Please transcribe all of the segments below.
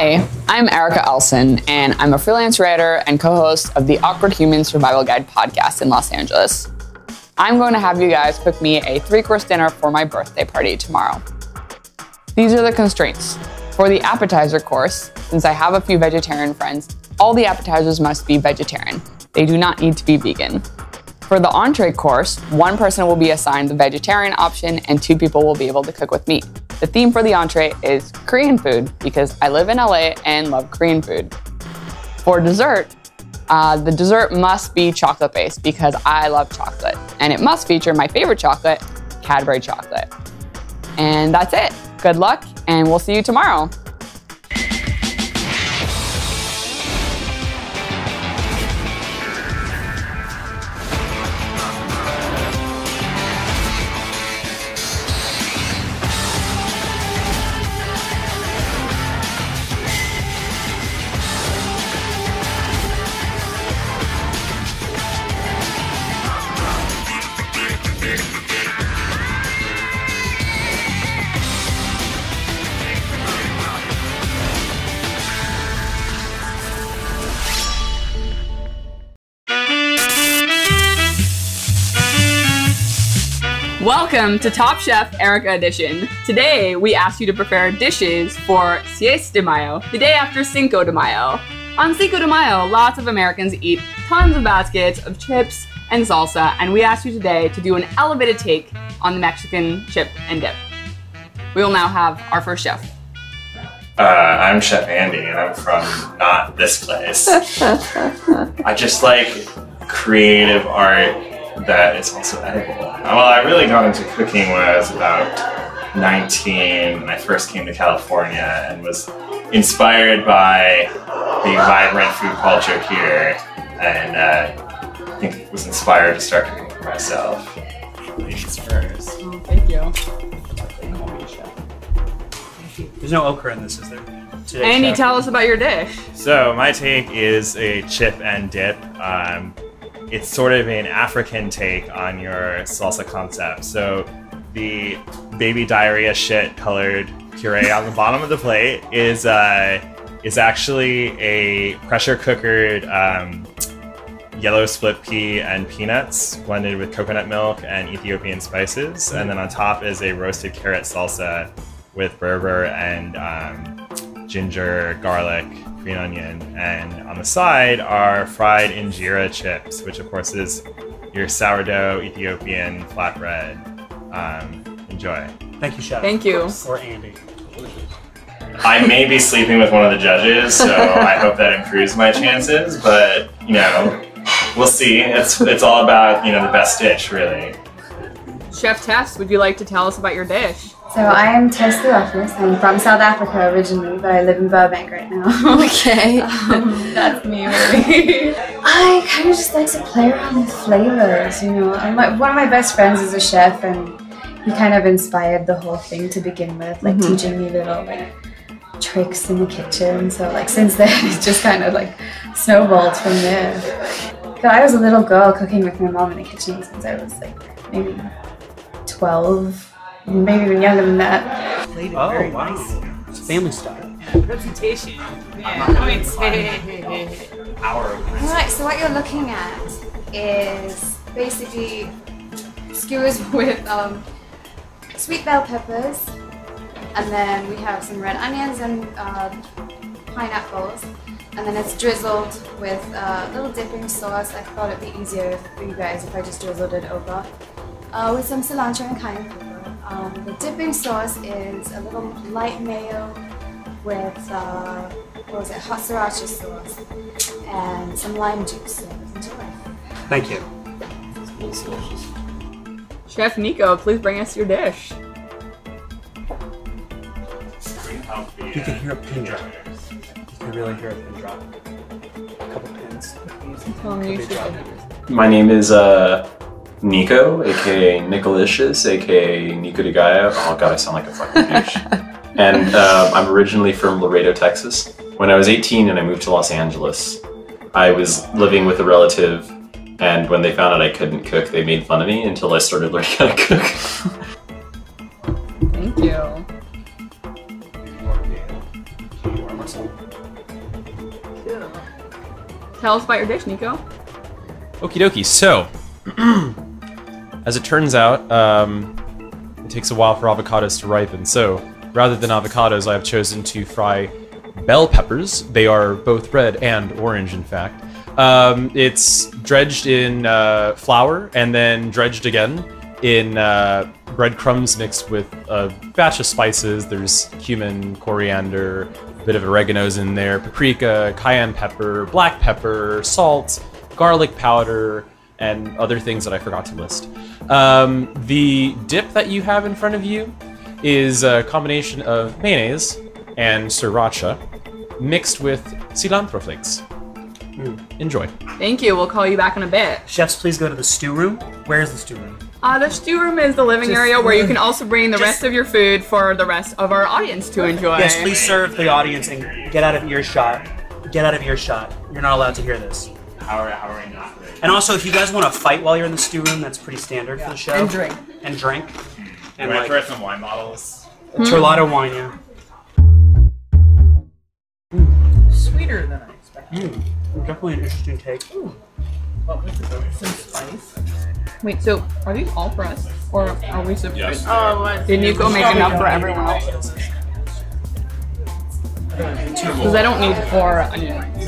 Hi, I'm Erica Elson, and I'm a freelance writer and co-host of the Awkward Human Survival Guide podcast in Los Angeles. I'm going to have you guys cook me a 3-course dinner for my birthday party tomorrow. These are the constraints. For the appetizer course, since I have a few vegetarian friends, all the appetizers must be vegetarian. They do not need to be vegan. For the entree course, 1 person will be assigned the vegetarian option and 2 people will be able to cook with meat. The theme for the entree is Korean food because I live in LA and love Korean food. For dessert, the dessert must be chocolate-based because I love chocolate. And it must feature my favorite chocolate, Cadbury chocolate. And that's it. Good luck, and we'll see you tomorrow. Welcome to Top Chef Erica Edition. Today, we asked you to prepare dishes for Siesta de Mayo, the day after Cinco de Mayo. On Cinco de Mayo, lots of Americans eat tons of baskets of chips and salsa, and we asked you today to do an elevated take on the Mexican chip and dip. We will now have our first chef. I'm Chef Andy, and I'm from not this place. I just like creative art that is also edible. Well, I really got into cooking when I was about 19 when I first came to California and was inspired by the vibrant food culture here, and I think I was inspired to start cooking for myself. Ladies first. Oh, thank you. There's no okra in this, is there? Andy, tell us about your dish. So my take is a chip and dip. It's sort of an African take on your salsa concept. So the baby diarrhea shit colored puree on the bottom of the plate is actually a pressure cookered yellow split pea and peanuts blended with coconut milk and Ethiopian spices. And then on top is a roasted carrot salsa with berber and ginger, garlic, green onion, and on the side are fried injera chips, which of course is your sourdough Ethiopian flatbread. Enjoy. Thank you, Chef. Thank you. Or Andy. I may be sleeping with one of the judges, so I hope that improves my chances, but you know, we'll see. It's all about, you know, the best dish, really. Chef Tess, would you like to tell us about your dish? So I am Tess Theophilus. I'm from South Africa originally, but I live in Burbank right now. Okay. That's me, really. I kind of just like to play around with flavors, you know. One of my best friends is a chef, and he kind of inspired the whole thing to begin with, like teaching me little like tricks in the kitchen. So like since then, it just kind of like snowballed from there. But I was a little girl cooking with my mom in the kitchen since I was like maybe 12. Maybe even younger than that. Oh, wow. Nice. It's family style. Presentation. Yeah. Alright, so what you're looking at is basically skewers with sweet bell peppers, and then we have some red onions and pineapples, and then it's drizzled with a little dipping sauce. I thought it'd be easier for you guys if I just drizzled it over with some cilantro and cayenne pepper. The dipping sauce is a little light mayo with, what was it, hot sriracha sauce and some lime juice. So enjoy. Thank you. Chef Nico, please bring us your dish. You can hear a pin drop. You can really hear a pin drop. A couple pins. My name is Nico, aka Nicolicious, aka Nico de Gaia. Oh god, I sound like a fucking douche. And I'm originally from Laredo, Texas. When I was 18 and I moved to Los Angeles, I was living with a relative, and when they found out I couldn't cook, they made fun of me until I started learning how to cook. Thank you. awesome. Tell us about your dish, Nico. Okie dokie. So, as it turns out, it takes a while for avocados to ripen. So, rather than avocados, I have chosen to fry bell peppers. They are both red and orange, in fact. It's dredged in flour and then dredged again in breadcrumbs mixed with a batch of spices. There's cumin, coriander, a bit of oregano's in there, paprika, cayenne pepper, black pepper, salt, garlic powder, and other things that I forgot to list. The dip that you have in front of you is a combination of mayonnaise and sriracha mixed with cilantro flakes. Enjoy. Thank you. We'll call you back in a bit. Chefs, please go to the stew room. Where's the stew room? The stew room is the living area where you can also bring the rest of your food for the rest of our audience to enjoy. Yes, please serve the audience and get out of earshot. Get out of earshot. You're not allowed to hear this. How are we not? And also, if you guys want to fight while you're in the stew room, that's pretty standard for the show. And drink. And drink. And Can I like throw some wine bottles? Terlato wine, yeah. Sweeter than I expected. Definitely an interesting take. But with some spice. Wait, so are these all for us? Or are we supposed Yes. Oh, what? Did Nico make enough for everyone else? Because I don't need 4 onions.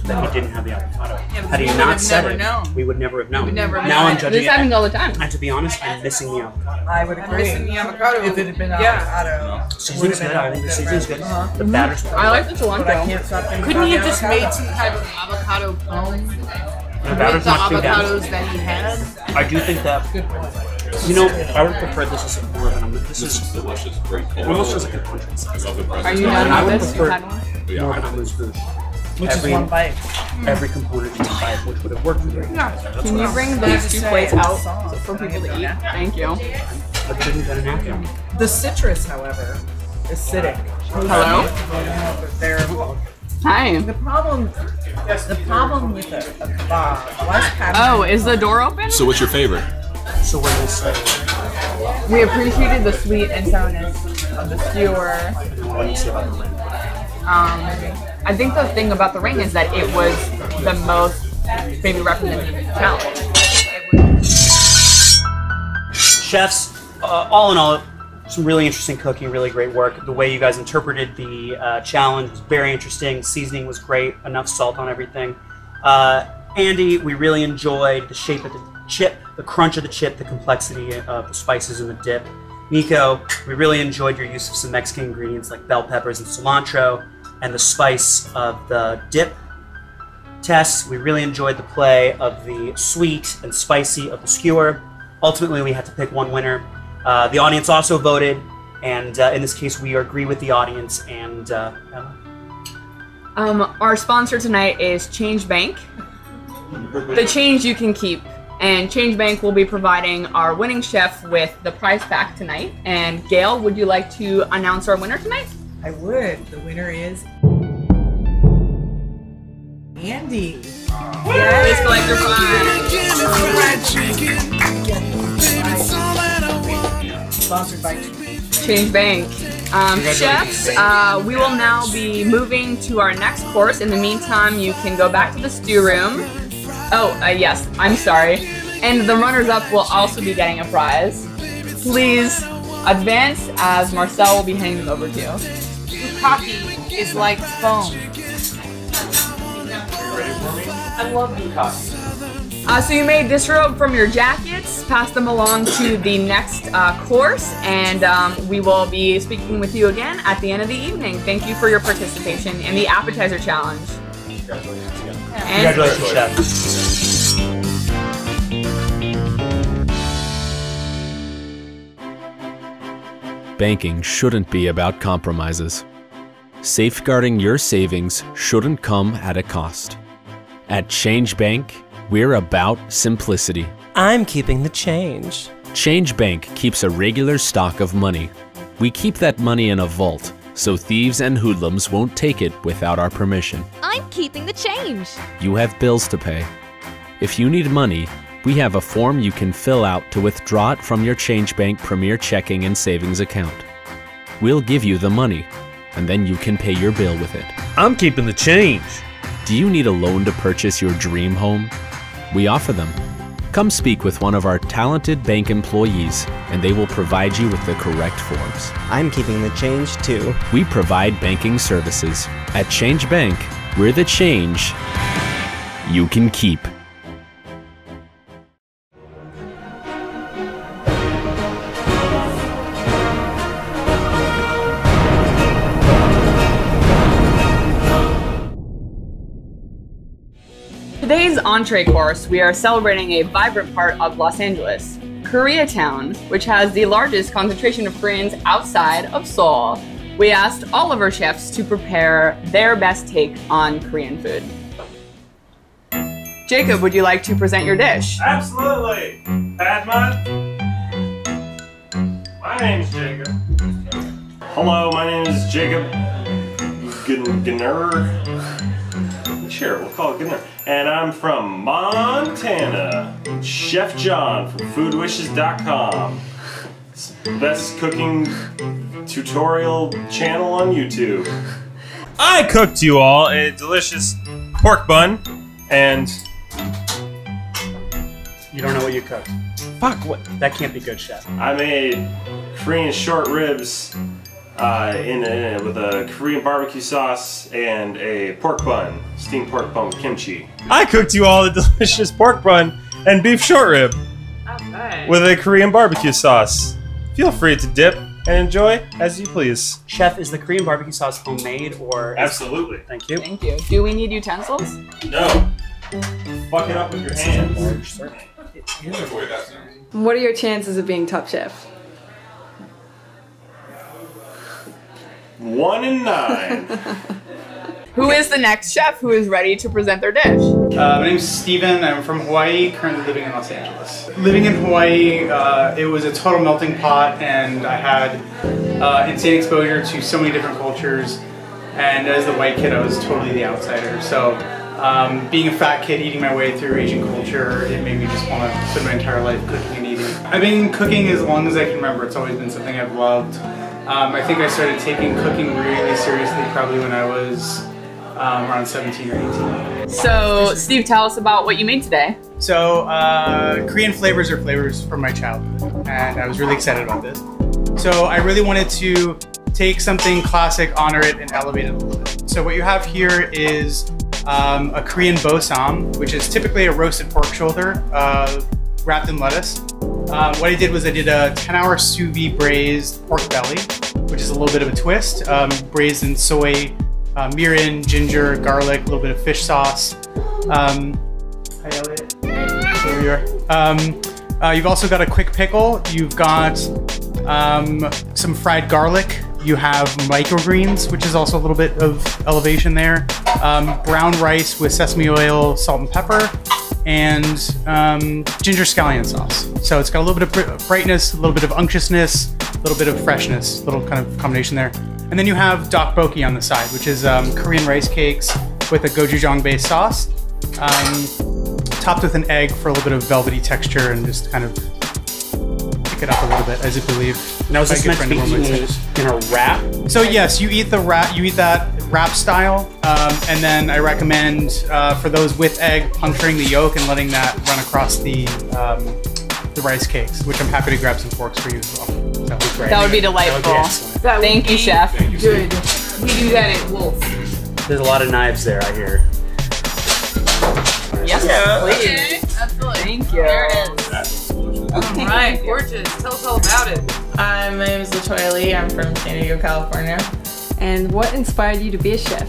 That he didn't have the avocado. but Had he we would not have said never it, known. we would never have known. would never have now known. I'm judging This happens it. all the time. And to be honest, I'm missing the avocado. I would agree. Missing the avocado. If it had been Yeah. avocado. Seasoning's good. I think the seasoning's good. The batter's good. I like the But I cilantro. can't stop thinking Couldn't about he the have just avocado. made some type of avocado cone The with batter's the not too dense. avocados that he had? I do think that, you know, I would prefer this as more of an, this is Delicious, great cold. almost feels like a country size. Are you And I done would with this? prefer You had one? more of an amuse bouche. Which is one bite. Every component in the bite, which would have worked for you. Can you bring those 2 plates out for people to eat? Thank you. But didn't get a napkin. The citrus, however, is acidic. Hello? But they're Hi. the problem with a kebab was Oh, is the door open? So what's your favorite? So we're gonna say, We appreciated the sweet and sourness of the skewer. what do you say about the ring? I think the thing about the ring is that it was the most maybe representative challenge. Chefs, all in all, some really interesting cooking, really great work. The way you guys interpreted the challenge was very interesting. Seasoning was great, enough salt on everything. Andy, we really enjoyed the shape of the chip, the crunch of the chip, the complexity of the spices in the dip. Nico, we really enjoyed your use of some Mexican ingredients like bell peppers and cilantro, and the spice of the dip. Tess, we really enjoyed the play of the sweet and spicy of the skewer. Ultimately, we had to pick one winner. The audience also voted, and in this case, we agree with the audience. And Our sponsor tonight is Change Bank. The change you can keep. And Change Bank will be providing our winning chef with the prize pack tonight. And Gail, would you like to announce our winner tonight? I would. The winner is Andy. Please collect your prize. Sponsored by Change Bank. Chefs, we will now be moving to our next course. In the meantime, you can go back to the stew room. Oh, yes, I'm sorry. And the runners-up will also be getting a prize. Please advance as Marcel will be handing them over to you. Bukkake is like foam. I love bukkake. So you may disrobe from your jackets, pass them along to the next course, and we will be speaking with you again at the end of the evening. Thank you for your participation in the appetizer challenge. Congratulations again. And Congratulations, chef. Banking shouldn't be about compromises. Safeguarding your savings shouldn't come at a cost. At Change Bank, we're about simplicity. I'm keeping the change. Change Bank keeps a regular stock of money. We keep that money in a vault, so thieves and hoodlums won't take it without our permission. I'm keeping the change. You have bills to pay. If you need money, we have a form you can fill out to withdraw it from your Change Bank Premier Checking and Savings account. We'll give you the money, and then you can pay your bill with it. I'm keeping the change. Do you need a loan to purchase your dream home? We offer them. Come speak with one of our talented bank employees, and they will provide you with the correct forms. I'm keeping the change too. We provide banking services. At Change Bank, we're the change you can keep. Today's entree course, we are celebrating a vibrant part of Los Angeles, Koreatown, which has the largest concentration of Koreans outside of Seoul. We asked all of our chefs to prepare their best take on Korean food. Jacob, would you like to present your dish? Absolutely! Padma? My name is Jacob. Hello, my name is Jacob Gunner. Sure, we'll call it Gunner. And I'm from Montana. Chef John from foodwishes.com. It's the best cooking tutorial channel on YouTube. I cooked you all a delicious pork bun, and You don't know what you cooked. fuck, what? That can't be good, chef. I made Korean short ribs with a Korean barbecue sauce and a pork bun, steamed pork bun with kimchi. I cooked you all a delicious pork bun and beef short rib Okay. with a Korean barbecue sauce. Feel free to dip and enjoy as you please. Chef, is the Korean barbecue sauce homemade or? Absolutely. Thank you. Thank you. Do we need utensils? No. Fuck it up with your hands. What are your chances of being top chef? 1 in 9. Who is the next chef who is ready to present their dish? My name is Steven. I'm from Hawaii, currently living in Los Angeles. Living in Hawaii, it was a total melting pot, and I had insane exposure to so many different cultures. And as the white kid, I was totally the outsider. So being a fat kid, eating my way through Asian culture, it made me just want to spend my entire life cooking and eating. I've been cooking as long as I can remember. It's always been something I've loved. I think I started taking cooking really seriously probably when I was around 17 or 18. So, Steve, tell us about what you made today. So, Korean flavors are flavors from my childhood, and I was really excited about this. So, I really wanted to take something classic, honor it, and elevate it a little bit. So, what you have here is a Korean bosam, which is typically a roasted pork shoulder wrapped in lettuce. What I did was I did a 10-hour sous vide braised pork belly, which is a little bit of a twist, braised in soy, mirin, ginger, garlic, a little bit of fish sauce. Hi, Elliot. There you are. You've also got a quick pickle. You've got some fried garlic. You have microgreens, which is also a little bit of elevation there. Brown rice with sesame oil, salt and pepper, and ginger scallion sauce. So it's got a little bit of brightness, a little bit of unctuousness, a little bit of freshness, little kind of combination there. And then you have tteokbokki on the side, which is Korean rice cakes with a gochujang-based sauce, topped with an egg for a little bit of velvety texture and just kind of pick it up a little bit, as I believe. Now is this meant to be eaten in a wrap? So yes, you eat the wrap. You eat that wrap style, and then I recommend for those with egg, puncturing the yolk and letting that run across the rice cakes, which I'm happy to grab some forks for you as well. That would be great. That would be delightful. Thank you, Chef. Good. We do that at Wolf. There's a lot of knives there, I hear. Yes, please. Okay, absolutely. Thank you. There it is. All right, gorgeous. Tell us all about it. My name is LaToya Lee. I'm from San Diego, California. And what inspired you to be a chef?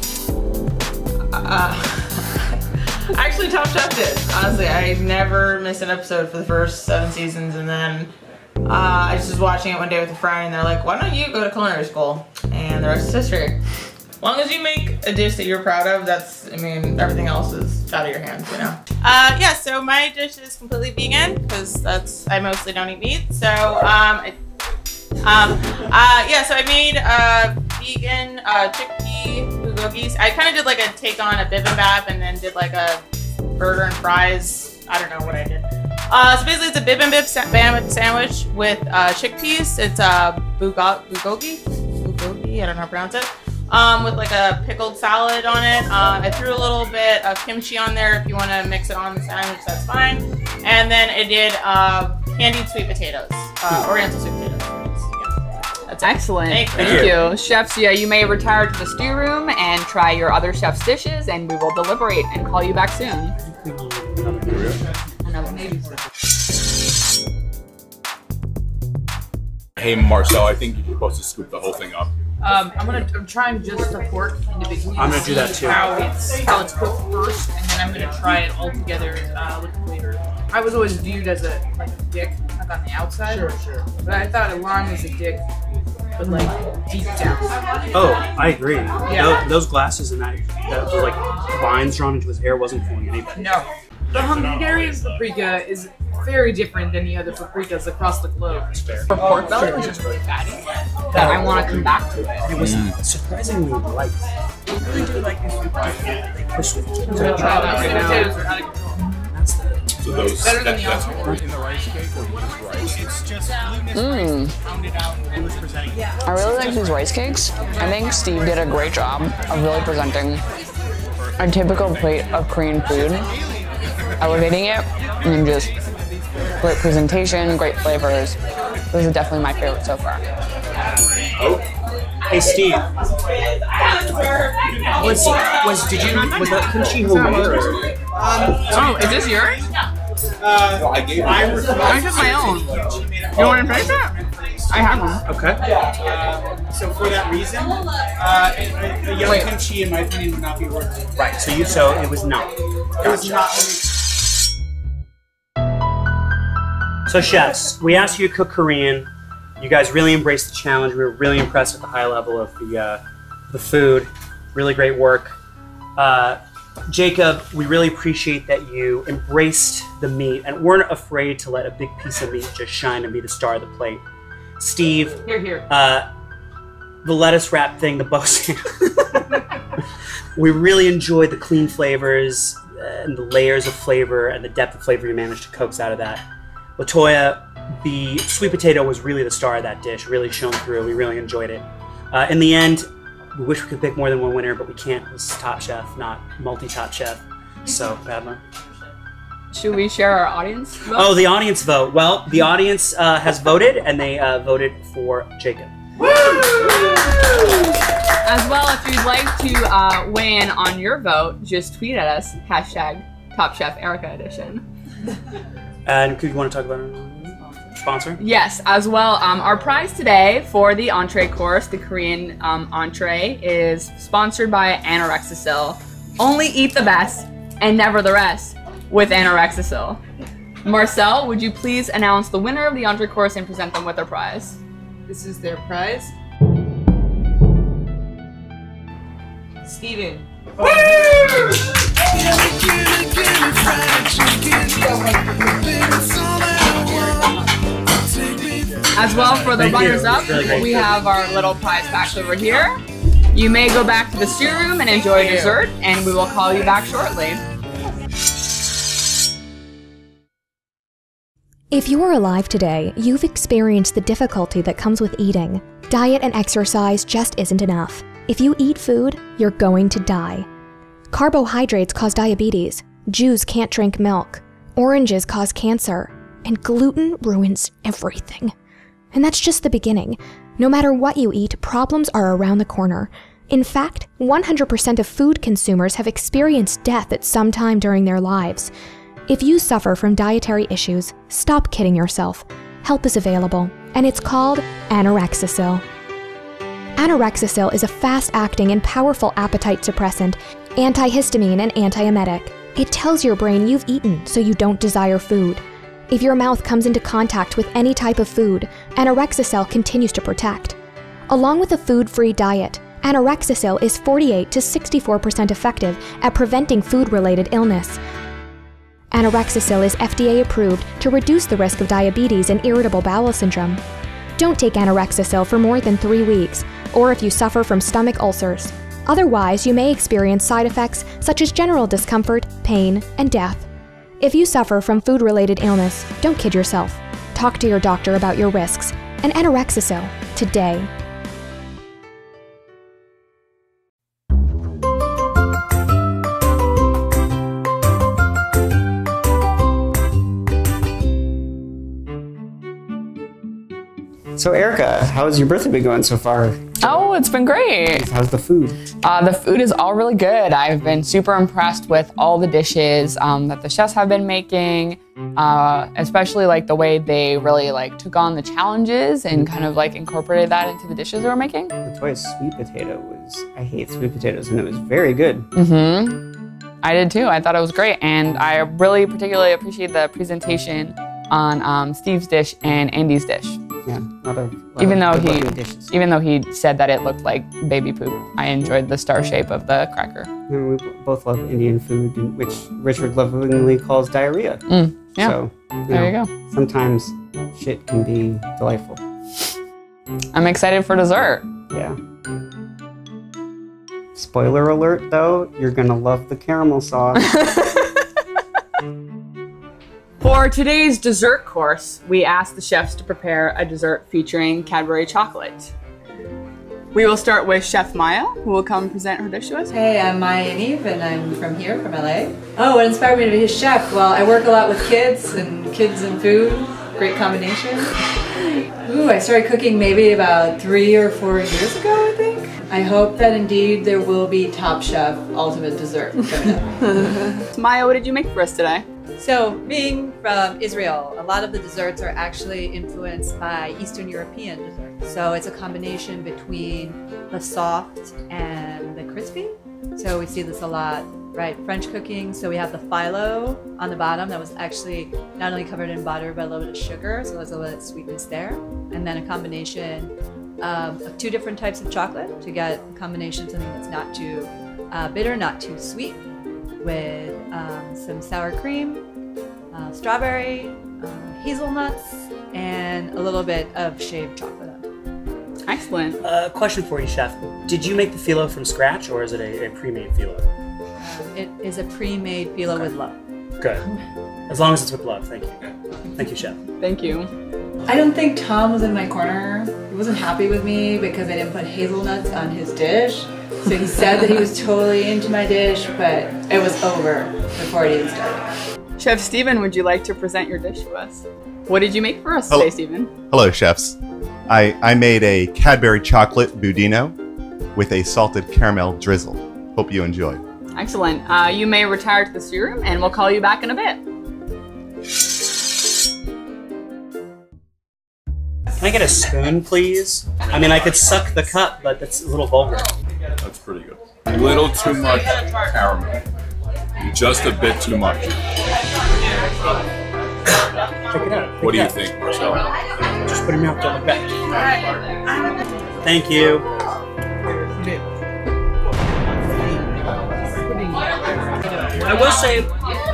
Actually, Top Chef did. Honestly, I never missed an episode for the first 7 seasons, and then I just was watching it one day with a friend, and they're like, "Why don't you go to culinary school?" And the rest is history. As long as you make a dish that you're proud of, that's, I mean, everything else is out of your hands, you know? Yeah, so my dish is completely vegan, because I mostly don't eat meat. So, yeah, so I made vegan chickpea bulgogis. I kind of did like a take on a bibimbap and then did like a burger and fries. I don't know what I did. So basically it's a bibimbap sandwich with chickpeas. It's bulgogi. I don't know how to pronounce it, with like a pickled salad on it. I threw a little bit of kimchi on there. If you want to mix it on the sandwich, that's fine. And then I did candied sweet potatoes, Oriental sweet potatoes. That's excellent. Thank you. Chefs, yeah, you may retire to the stew room and try your other chef's dishes, and we will deliberate and call you back soon. Hey Marcel, I think you're supposed to scoop the whole thing up. I'm trying just the pork individually. I'm gonna do that too. How it's cooked first, and then I'm gonna try it all together with the flavor. I was always viewed as a dick, like on the outside. Sure. But I thought Alon was a dick, but like deep down. Oh, I agree. Yeah. Those glasses and that were like lines drawn into his hair wasn't fooling anybody. No. The Hungarian paprika is very different than the other paprikas across the globe. For pork belly, it was just really fatty. That I want to come back to it. It was surprisingly light. I really do like this sweet potato. Sweet potatoes are out of control. So those, better than the that's in the rice cake or just rice? It's just glutinous rice pounded out and was presenting. I really like these rice cakes. I think Steve did a great job of really presenting a typical plate of Korean food, elevating it, and then just great presentation, great flavors. This is definitely my favorite so far. Hey Steve, was that kimchi homemade? Oh, is this yours? I took my own. You want to taste it? I have one. Okay. So for that reason, a yellow kimchi, in my opinion, would not be worth it. Right. So it was not. It was not. So chefs, we asked you to cook Korean. You guys really embraced the challenge. We were really impressed with the high level of the food. Really great work. Jacob, we really appreciate that you embraced the meat and weren't afraid to let a big piece of meat just shine and be the star of the plate. Steve, Here. The lettuce wrap thing, the bosun. We really enjoyed the clean flavors and the layers of flavor and the depth of flavor you managed to coax out of that. LaToya, the sweet potato was really the star of that dish, really shone through. We really enjoyed it. In the end, we wish we could pick more than one winner, but we can't. This is Top Chef, not multi-top chef. So, Padma. Should we share our audience vote? Oh, the audience vote. Well, the audience has voted, and they voted for Jacob. As well, if you'd like to weigh in on your vote, just tweet at us, hashtag Top Chef Erica Edition. And could you want to talk about our sponsor? Yes, as well. Our prize today for the entree course, the Korean entree, is sponsored by Anorexicil. Only eat the best and never the rest with Anorexicil. Marcel, would you please announce the winner of the entree course and present them with their prize? This is their prize. Steven. As well, for the runners-up, we have our little prize packs over here. You may go back to the stew room and enjoy dessert, and we will call you back shortly. If you are alive today, you've experienced the difficulty that comes with eating. Diet and exercise just isn't enough. If you eat food, you're going to die. Carbohydrates cause diabetes, Jews can't drink milk, oranges cause cancer, and gluten ruins everything. And that's just the beginning. No matter what you eat, problems are around the corner. In fact, 100% of food consumers have experienced death at some time during their lives. If you suffer from dietary issues, stop kidding yourself. Help is available, and it's called Anorexicil. Anorexicil is a fast-acting and powerful appetite suppressant, antihistamine and antiemetic. It tells your brain you've eaten so you don't desire food. If your mouth comes into contact with any type of food, Anorexicil continues to protect. Along with a food-free diet, Anorexicil is 48 to 64% effective at preventing food-related illness. Anorexicil is FDA approved to reduce the risk of diabetes and irritable bowel syndrome. Don't take Anorexicil for more than 3 weeks, or if you suffer from stomach ulcers. Otherwise, you may experience side effects such as general discomfort, pain, and death. If you suffer from food-related illness, don't kid yourself. Talk to your doctor about your risks and Anorexicil today. So Erica, how's your birthday been going so far? Oh, it's been great. How's the food? The food is all really good. I've been super impressed with all the dishes that the chefs have been making, especially like the way they really like took on the challenges and kind of like incorporated that into the dishes they were making. The toy sweet potato was, I hate sweet potatoes, and it was very good. I did too. I thought it was great. And I really particularly appreciate the presentation on Steve's dish and Andy's dish. Yeah, even though he said that it looked like baby poop, I enjoyed the star shape of the cracker. And we both love Indian food, which Richard lovingly calls diarrhea. Yeah. So, there you go. Sometimes shit can be delightful. I'm excited for dessert. Yeah. Spoiler alert, though, you're gonna love the caramel sauce. For today's dessert course, we asked the chefs to prepare a dessert featuring Cadbury chocolate. We will start with Chef Maya, who will come present her dish to us. Hey, I'm Maya Yaniv, and I'm from here, from LA. Oh, what inspired me to be a chef? Well, I work a lot with kids and food. Great combination. Ooh, I started cooking maybe about 3 or 4 years ago, I think. I hope that indeed there will be Top Chef Ultimate Dessert coming up. Maya, what did you make for us today? So, being from Israel, a lot of the desserts are actually influenced by Eastern European desserts. So it's a combination between the soft and the crispy. So we see this a lot, right? French cooking, so we have the phyllo on the bottom that was actually not only covered in butter, but a little bit of sugar, so there's a little sweetness there. And then a combination of 2 different types of chocolate to get a combination of something that's not too bitter, not too sweet, with some sour cream, strawberry, hazelnuts, and a little bit of shaved chocolate. Excellent. Question for you, Chef. Did you make the phyllo from scratch, or is it a pre-made phyllo? It is a pre-made phyllo with love. Good. As long as it's with love, thank you. Thank you, Chef. Thank you. I don't think Tom was in my corner. He wasn't happy with me because I didn't put hazelnuts on his dish. So he said that he was totally into my dish, but it was over before it even started. Chef Steven, would you like to present your dish to us? What did you make for us today, Steven? Hello, chefs. I made a Cadbury chocolate budino with a salted caramel drizzle. Hope you enjoy. Excellent. You may retire to the stew room, and we'll call you back in a bit. Can I get a spoon, please? I mean, I could suck the cup, but that's a little vulgar. That's pretty good. A little too much caramel. Just a bit too much. Check it out. What do you think, Marcel? Just put him out to the back. Thank you. I will say,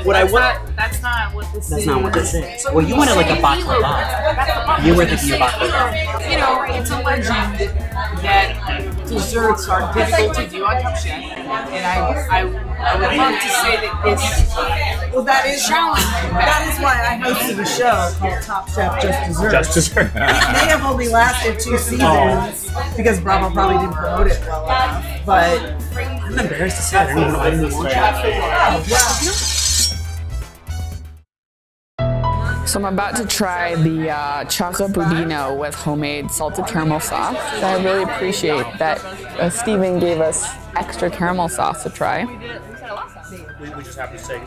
what I want. That's not what this is. That's not what this is. Well, you wanted like a baklava. You were thinking of baklava. You know, it's a legend that desserts are difficult to do on Top Chef, and I would love to say that this. Well, that is challenging. That is why I hosted a show called Top Chef Just Dessert. Just Dessert. It may have only lasted 2 seasons because Bravo probably didn't promote it well enough, but I'm embarrassed to say I didn't even watch it. So I'm about to try the chocolate budino with homemade salted caramel sauce. So I really appreciate that Steven gave us extra caramel sauce to try. We just have to say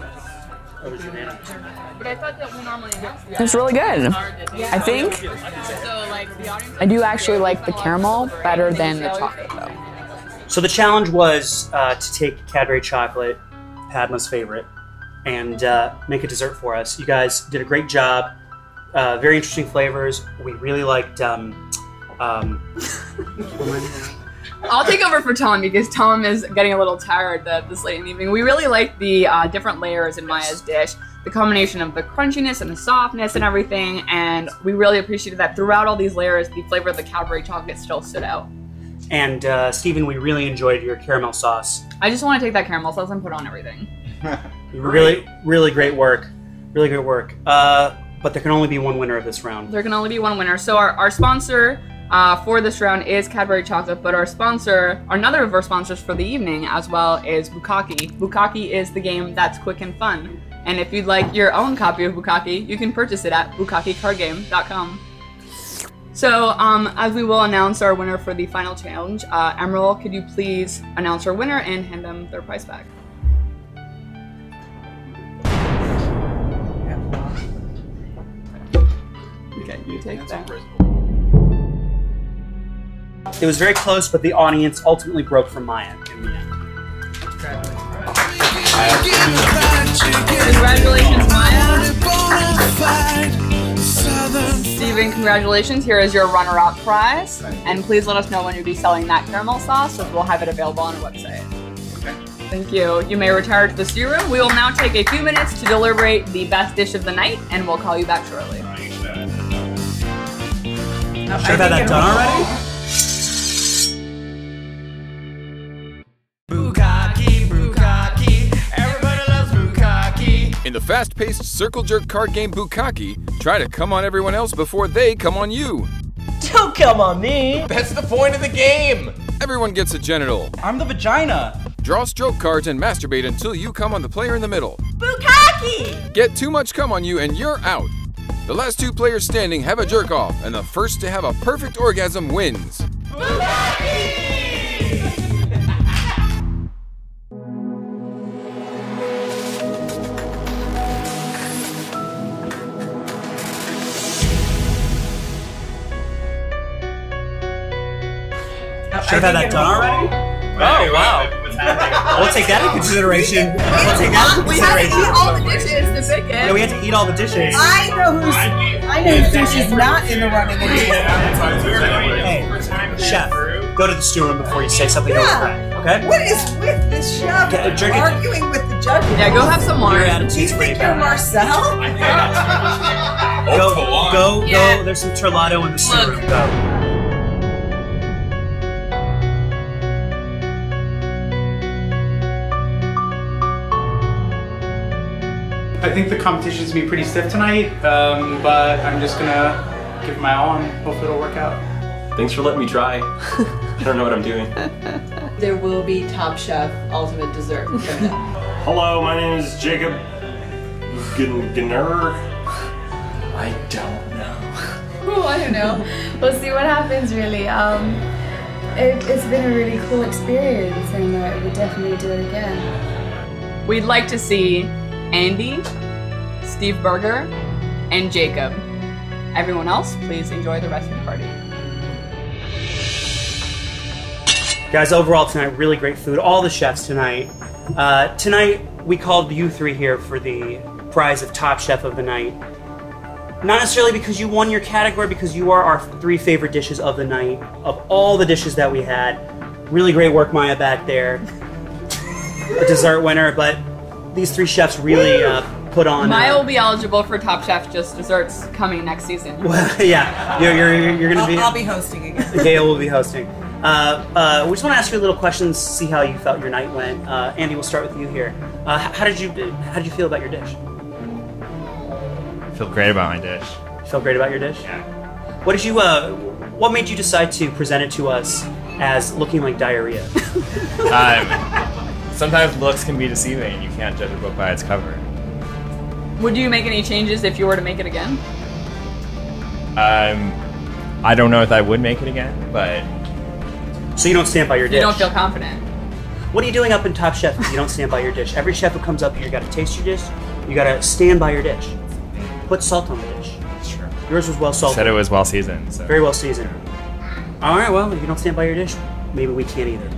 it was unanimous. But I thought that we normally It's really good. I think I do actually like the caramel better than the chocolate though. So the challenge was to take Cadbury chocolate, Padma's favorite, and make a dessert for us. You guys did a great job. Very interesting flavors. We really liked. I'll take over for Tom because Tom is getting a little tired this late in the evening. We really like the different layers in Maya's dish, the combination of the crunchiness and the softness and everything, and we really appreciated that throughout all these layers, the flavor of the Cadbury chocolate still stood out. And Steven, we really enjoyed your caramel sauce. I just want to take that caramel sauce and put on everything. Really, really great work. Really great work. But there can only be one winner of this round. There can only be one winner. So our sponsor for this round is Cadbury Chocolate, but our sponsor, another of our sponsors for the evening as well, is Bukkake. Bukkake is the game that's quick and fun. And if you'd like your own copy of Bukkake, you can purchase it at bukkakecardgame.com. So, as we will announce our winner for the final challenge, Emerald, could you please announce our winner and hand them their prize back? Okay, you take that. It was very close, but the audience ultimately broke from Maya in the end. Congratulations, Maya. Steven, congratulations. Here is your runner-up prize. And please let us know when you'll be selling that caramel sauce, as we'll have it available on our website. Thank you. You may retire to the stew room. We will now take a few minutes to deliberate the best dish of the night, and we'll call you back shortly. Should have had that done already? In the fast-paced circle jerk card game Bukkake, try to come on everyone else before they come on you. Don't come on me! That's the point of the game! Everyone gets a genital. I'm the vagina! Draw stroke cards and masturbate until you come on the player in the middle. Bukkake! Get too much cum on you and you're out. The last two players standing have a jerk-off, and the first to have a perfect orgasm wins. Should have had that done already? Oh, wow. We'll take that into consideration. We'll take that into We have to consideration. eat all the dishes to pick it. Yeah, we have to eat all the dishes. I know whose dish is not in the running anymore. Hey, chef, go to the stew room before you say something incorrect, okay? What is with this chef Drink it. arguing with the judges? Yeah, go have some more. Your Do you attitude's pretty think you're bad. Marcel? Go. Yeah. There's some terlato in the stew Look. room. Go. I think the competition's gonna be pretty stiff tonight, but I'm just gonna give it my all and hopefully it'll work out. Thanks for letting me try. I don't know what I'm doing. There will be Top Chef Ultimate Dessert coming up. Hello, my name is Jacob Gnur. I don't know. Oh, I don't know. We'll see what happens, really. It's been a really cool experience, and I would definitely do it again. We'd like to see Andy, Steve Berger, and Jacob. Everyone else, please enjoy the rest of the party. Guys, overall tonight, really great food. All the chefs tonight. Tonight, we called you three here for the prize of Top Chef of the Night. Not necessarily because you won your category, because you are our three favorite dishes of the night. Of all the dishes that we had. Really great work, Maya, back there. A dessert winner, but these three chefs really put on. Maya will be eligible for Top Chef Just Desserts coming next season. Well, yeah, you're gonna be. I'll be hosting again. Gail will be hosting. We just want to ask you a little questions, see how you felt your night went. Andy, we'll start with you here. How did you feel about your dish? I feel great about my dish. You felt great about your dish? Yeah. What made you decide to present it to us as looking like diarrhea? Sometimes looks can be deceiving, and you can't judge a book by its cover. Would you make any changes if you were to make it again? I don't know if I would make it again, but... So you don't stand by your dish? You don't feel confident? What are you doing up in Top Chef if you don't stand by your dish? Every chef who comes up here, you gotta taste your dish, you gotta stand by your dish. Put salt on the dish. Sure. Yours was well salted. Said it was well seasoned. So. Very well seasoned. Alright, well, if you don't stand by your dish, maybe we can't either.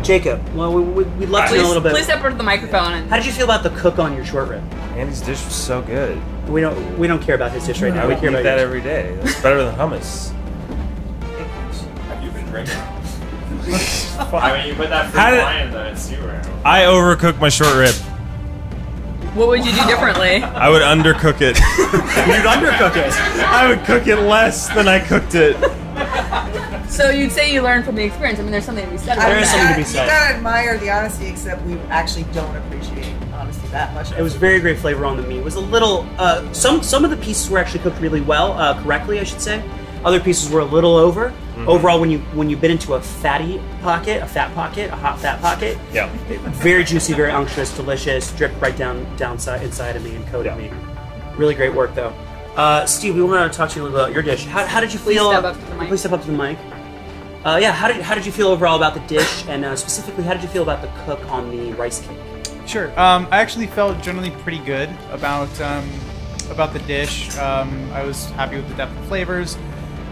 Jacob, well, we'd love to know a little bit. Please step over to the microphone. And how did you feel about the cook on your short rib? Andy's dish was so good. We don't care about his dish right now. I We would care eat about that yours. every day. It's better than hummus. Have you been drinking? I mean, you put that fruit wine in the stew room. I overcooked my short rib. What would you do differently? I would undercook it. You'd undercook it? I would cook it less than I cooked it. So you'd say you learned from the experience. I mean, there's something to be said about that. You gotta admire the honesty, except we actually don't appreciate honesty that much. It was very great flavor on the meat. It was a little. Some of the pieces were actually cooked really well, correctly, I should say. Other pieces were a little over. Mm-hmm. Overall, when you bit into a fatty pocket, a fat pocket, a hot fat pocket, yeah, very juicy, very unctuous, delicious, dripped right down inside of me and coated me. Really great work though. Steve, we want to talk to you a little about your dish. How did you feel? Please step up to the mic. Please step up to the mic. Yeah, how did you feel overall about the dish, and specifically, how did you feel about the cook on the rice cake? Sure. I actually felt generally pretty good about the dish. I was happy with the depth of flavors.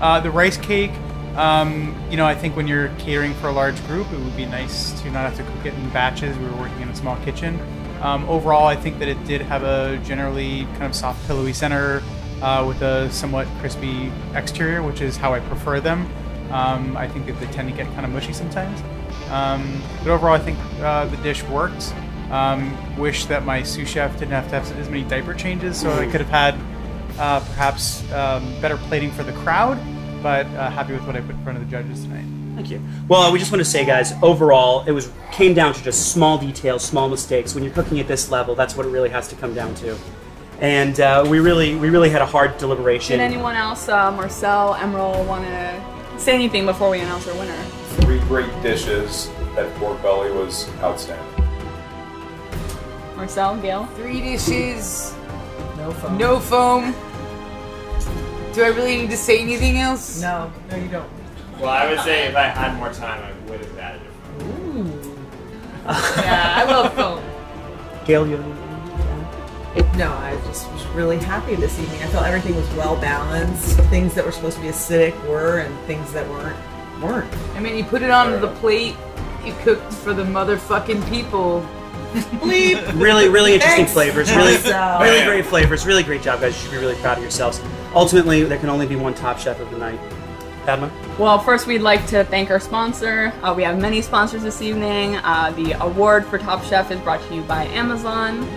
The rice cake, you know, I think when you're catering for a large group, it would be nice to not have to cook it in batches. We were working in a small kitchen. Overall, I think that it did have a generally kind of soft, pillowy center with a somewhat crispy exterior, which is how I prefer them. I think that they tend to get kind of mushy sometimes. But overall, I think the dish worked. Wish that my sous chef didn't have to have as many diaper changes, so I could have had perhaps better plating for the crowd, but happy with what I put in front of the judges tonight. Thank you. Well, we just want to say, guys, overall, it came down to just small details, small mistakes. When you're cooking at this level, that's what it really has to come down to. And we really had a hard deliberation. Did anyone else, Marcel, Emerald, want to say anything before we announce our winner? 3 great dishes. That pork belly was outstanding. Marcel, Gail? 3 dishes. No foam. No foam. Do I really need to say anything else? No, you don't. Well, I would say if I had more time, I would have added it. Ooh. Yeah, I love foam. Gail, you? No, I just was really happy this evening. I felt everything was well balanced. Things that were supposed to be acidic were, and things that weren't. I mean, you put it on the plate. You cooked for the motherfucking people. Bleep. Really interesting flavors. Really So- great flavors. Really great job, guys. You should be really proud of yourselves. Ultimately, there can only be one top chef of the night. Padma? Well, first we'd like to thank our sponsor. We have many sponsors this evening. The award for Top Chef is brought to you by Amazon.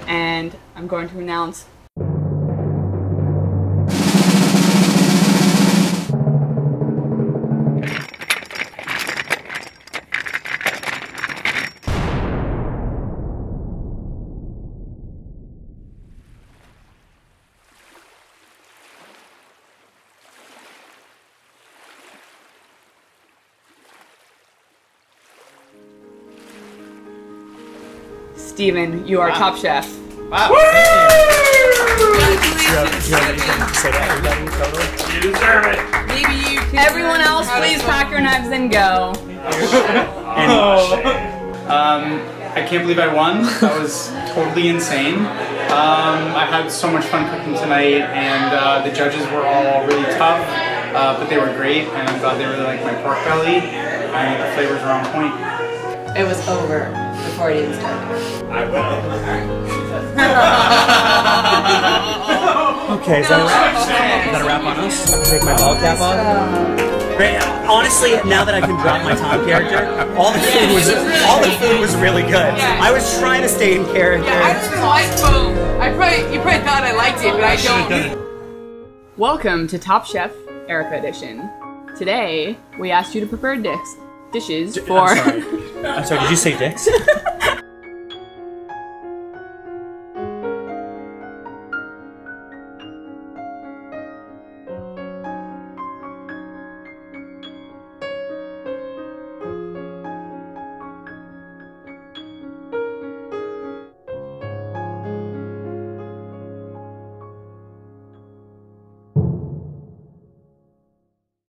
And I'm going to announce Steven, you are Top Chef. Wow. Do you have anything to say to everybody? Totally? You deserve it. Maybe you can. Everyone else, please pack your knives and go. I can't believe I won. That was totally insane. I had so much fun cooking tonight, and the judges were all really tough, but they were great, and I'm glad they really liked my pork belly. I think the flavors were on point. It was over before it even started. I will. Okay, is that a wrap? Is that a wrap on us? I can take my ball cap off. Great. Honestly, now that I can drop my Tom character, all the food was really good. I was trying to stay in character. Yeah, I just like foam. You probably thought I liked it, but I don't. Welcome to Top Chef Erica Edition. Today, we asked you to prepare dishes for... I'm sorry, did you say dicks?